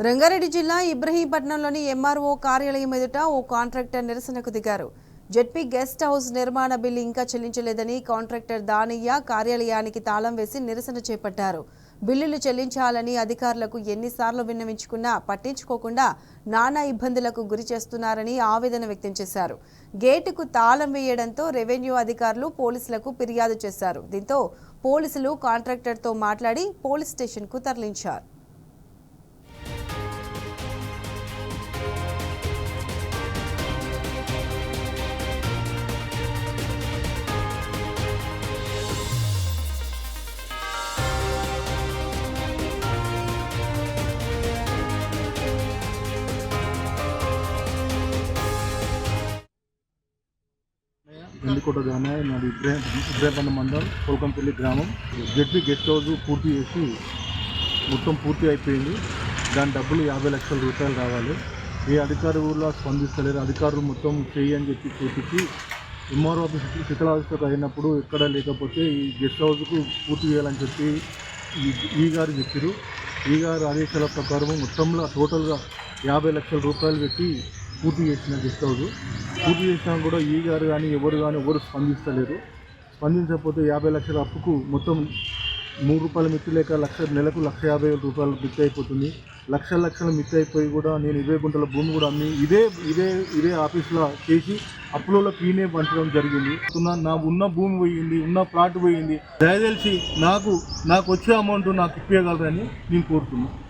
రంగారెడ్డి జిల్లా ఇబ్రహీంపట్నంలోని ఎంఆర్ఓ కార్యాలయం ఎదుట ఓ కాంట్రాక్టర్ నిరసనకు దిగారు. జెడ్పీ గెస్ట్ హౌస్ నిర్మాణ బిల్లు ఇంకా చెల్లించలేదని కాంట్రాక్టర్ దానయ్య కార్యాలయానికి తాళం వేసి నిరసన చేపట్టారు. బిల్లులు చెల్లించాలని అధికారులకు ఎన్నిసార్లు విన్నవించుకున్నా పట్టించుకోకుండా నానా ఇబ్బందులకు గురి చేస్తున్నారని ఆవేదన వ్యక్తం చేశారు. గేటుకు తాళం వేయడంతో రెవెన్యూ అధికారులు పోలీసులకు ఫిర్యాదు చేశారు. దీంతో పోలీసులు కాంట్రాక్టర్తో మాట్లాడి పోలీస్ స్టేషన్కు తరలించారు. గండికోట దానయ్య, నాది ఇబ్రహీంపట్నం మండలం కోల్కంపల్లి గ్రామం. జెడ్పీ గెస్ట్ హౌస్ పూర్తి చేసి మొత్తం పూర్తి అయిపోయింది. దాని డబ్బులు 50 లక్షల రూపాయలు రావాలి. ఏ అధికారి ఊళ్ళో స్పందిస్తలేరు. అధికారులు మొత్తం చేయి అని చెప్పి చూపించి ఎంఆర్ఓ ఆఫీస్ శిథిలావస్థకు అయినప్పుడు ఎక్కడ లేకపోతే ఈ గెస్ట్ హౌస్కు పూర్తి చేయాలని చెప్పి ఈ గారు చెప్పారు. ఈ గారు ఆదేశాల ప్రకారం మొత్తంలో టోటల్గా 50 లక్షల రూపాయలు పెట్టి పూర్తి చేసిన గెస్ట్ హౌస్. పూర్తి చేసినా కూడా ఈ గారు కానీ ఎవరు స్పందిస్తలేరు. స్పందించకపోతే 50 లక్షల అప్పుకు మొత్తం ₹3 మిత్తి లేక నెలకు 1,50,000 రూపాయలు మిత్తి అయిపోతుంది. లక్షల మిత్తి అయిపోయి కూడా నేను 20 గుంటల భూమి కూడా అమ్మి ఇదే ఆఫీస్లో చేసి అప్పులలో పీనే పంచడం జరిగింది. నా ఉన్న భూమి పోయింది, ఉన్న ప్లాట్ పోయింది. దయచేసి నాకు వచ్చే అమౌంట్ నాకు ఇప్పగలరని నేను కోరుతున్నాను.